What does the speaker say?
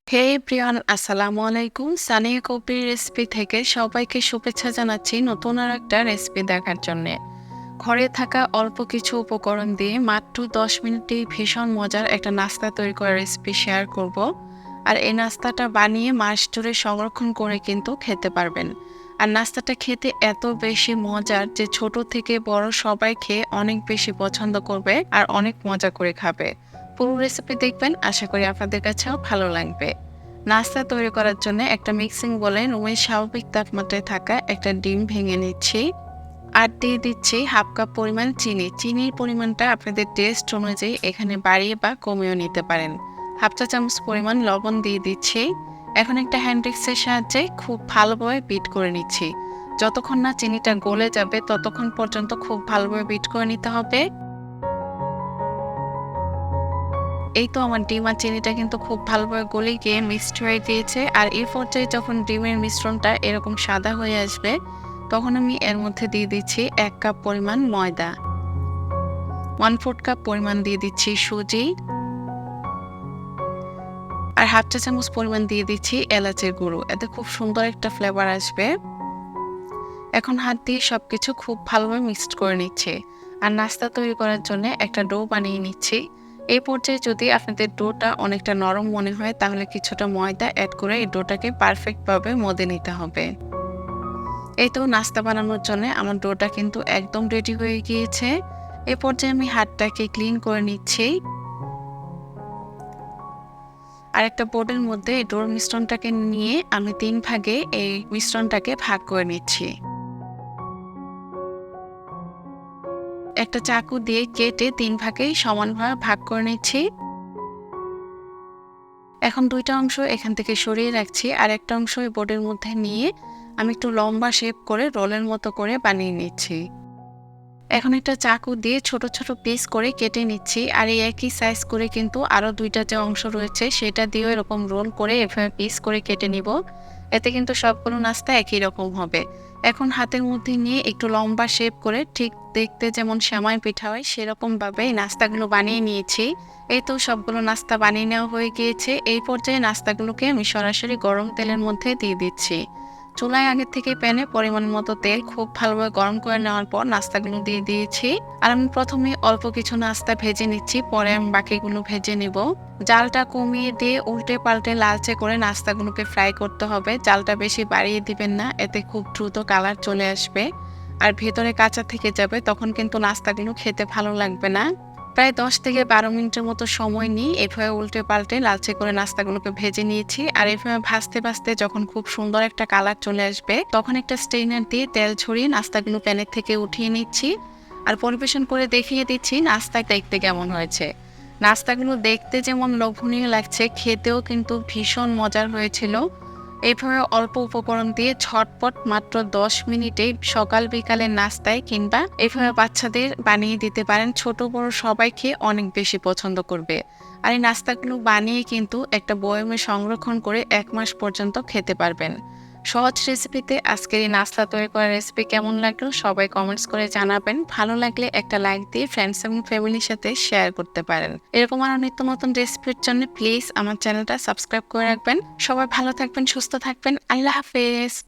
হে প্রিয়ান, আসসালামু আলাইকুম। সানিয়া কবির রেসিপি থেকে সবাইকে শুভেচ্ছা জানাচ্ছি নতুন আর একটা রেসিপি দেখার জন্যে। ঘরে থাকা অল্প কিছু উপকরণ দিয়ে মাত্র 10 মিনিটেই ভীষণ মজার একটা নাস্তা তৈরি করার রেসিপি শেয়ার করব। আর এই নাস্তাটা বানিয়ে মাস ধরে সংরক্ষণ করে কিন্তু খেতে পারবেন। আর নাস্তাটা খেতে এত বেশি মজার যে ছোট থেকে বড় সবাই খেয়ে অনেক বেশি পছন্দ করবে আর অনেক মজা করে খাবে। পুরো রেসিপি দেখবেন, আশা করি আপনাদের কাছেও ভালো লাগবে। নাস্তা তৈরি করার জন্য একটা মিক্সিং বলে রুমের স্বাভাবিক তাপমাত্রায় থাকা একটা ডিম ভেঙে নিচ্ছি। আর দিয়ে দিচ্ছি হাফ কাপ পরিমাণ চিনি। চিনির পরিমাণটা আপনাদের টেস্ট অনুযায়ী এখানে বাড়িয়ে বা কমিয়েও নিতে পারেন। হাফ চা চামচ পরিমাণ লবণ দিয়ে দিচ্ছি। এখন একটা হ্যান্ড মিক্সের সাহায্যে খুব ভালোভাবে বিট করে নিচ্ছি। যতক্ষণ না চিনিটা গলে যাবে ততক্ষণ পর্যন্ত খুব ভালোভাবে বিট করে নিতে হবে। এই তো আমার ডিম আর চিনিটা কিন্তু খুব ভালোভাবে গলে গিয়ে মিক্সড হয়ে গিয়েছে। আর এই পর্যায়ে যখন ডিমের মিশ্রণটা এরকম সাদা হয়ে আসবে তখন আমি এর মধ্যে দিয়ে দিচ্ছি 1 কাপ পরিমাণ ময়দা, 1/4 কাপ পরিমাণ দিয়ে দিচ্ছি সুজি, আর হাফ চা চামচ পরিমাণ দিয়ে দিচ্ছি এলাচের গুঁড়ো। এতে খুব সুন্দর একটা ফ্লেভার আসবে। এখন হাত দিয়ে সবকিছু খুব ভালোভাবে মিক্সড করে নিচ্ছি। আর নাস্তা তৈরি করার জন্য একটা ডো বানিয়ে নিচ্ছি। এই পর্যায়ে যদি আপনাদের ডোটা অনেকটা নরম মনে হয় তাহলে কিছুটা ময়দা অ্যাড করে এই ডোটাকে পারফেক্টভাবে মদে নিতে হবে। এই তো নাস্তা বানানোর জন্য আমার ডোটা কিন্তু একদম রেডি হয়ে গিয়েছে। এই পর্যায়ে আমি হাতটাকে ক্লিন করে নিচ্ছি। আর একটা বোর্ডের মধ্যে এই ডোর মিশ্রণটাকে নিয়ে আমি 3 ভাগে এই মিশ্রণটাকে ভাগ করে নিচ্ছি। একটা চাকু দিয়ে কেটে 3 ভাগে সমানভাবে ভাগ করে নিচ্ছি। এখন 2টা অংশ এখান থেকে সরিয়ে রাখছি। আর একটা অংশ এই বোর্ডের মধ্যে নিয়ে আমি একটু লম্বা শেপ করে রোলের মতো করে বানিয়ে নিচ্ছি। এখন একটা চাকু দিয়ে ছোট ছোট পিস করে কেটে নিচ্ছি। আর এই একই সাইজ করে কিন্তু আরো 2টা যে অংশ রয়েছে সেটা দিয়েও এরকম রোল করে এভাবে পিস করে কেটে নিব। এতে কিন্তু সবগুলো নাস্তা একই রকম হবে। এখন হাতের মধ্যে নিয়ে একটু লম্বা শেপ করে ঠিক দেখতে যেমন সেমাই পিঠা হয় সেরকম ভাবে এই নাস্তাগুলো বানিয়ে নিয়েছি। এই তো সবগুলো নাস্তা বানিয়ে নেওয়া হয়ে গিয়েছে। এই পর্যায়ে নাস্তাগুলোকে আমি সরাসরি গরম তেলের মধ্যে দিয়ে দিচ্ছি। চুলায় আগে থেকে প্যানে পরিমাণ মতো তেল খুব ভালোভাবে গরম করে নেওয়ার পর নাস্তাগুলো দিয়ে দিয়েছি। আর আমি প্রথমে অল্প কিছু নাস্তা ভেজে নিচ্ছি, পরে আমি বাকিগুলো ভেজে নিব। জালটা কমিয়ে দিয়ে উল্টে পাল্টে লালচে করে নাস্তাগুলোকে ফ্রাই করতে হবে। জালটা বেশি বাড়িয়ে দিবেন না, এতে খুব দ্রুত কালার চলে আসবে আর ভেতরে কাঁচা থেকে যাবে, তখন কিন্তু নাস্তাগুলো খেতে ভালো লাগবে না। প্রায় 10 থেকে 12 মিনিটের মতো সময় নিয়ে এভাবে উল্টে পাল্টে লালচে করে নাস্তাগুলোকে ভেজে নিয়েছি। আর এভাবে ভাজতে ভাজতে যখন খুব সুন্দর একটা কালার চলে আসবে তখন একটা স্ট্রেইনার দিয়ে তেল ছড়িয়ে নাস্তাগুলো প্যানের থেকে উঠিয়ে নিচ্ছি। আর পরিবেশন করে দেখিয়ে দিচ্ছি নাস্তা দেখতে কেমন হয়েছে। নাস্তাগুলো দেখতে যেমন লোভনীয় লাগছে, খেতেও কিন্তু ভীষণ মজার হয়েছিল। এইভাবে অল্প উপকরণ দিয়ে ঝটপট মাত্র 10 মিনিটেই সকাল বিকালের নাস্তায় কিংবা এইভাবে বাচ্চাদের বানিয়ে দিতে পারেন। ছোট বড় সবাই খেয়ে অনেক বেশি পছন্দ করবে। আর এই নাস্তাগুলো বানিয়ে কিন্তু একটা বয়মে সংরক্ষণ করে 1 মাস পর্যন্ত খেতে পারবেন। সহজ রেসিপিতে আজকের এই নাস্তা তৈরি করার রেসিপি কেমন লাগলো সবাই কমেন্টস করে জানাবেন। ভালো লাগলে একটা লাইক দিয়ে ফ্রেন্ডস এবং ফ্যামিলির সাথে শেয়ার করতে পারেন। এরকম আরো নিত্য নতুন রেসিপির জন্য প্লিজ আমার চ্যানেলটা সাবস্ক্রাইব করে রাখবেন। সবাই ভালো থাকবেন, সুস্থ থাকবেন। আল্লাহ হাফেজ।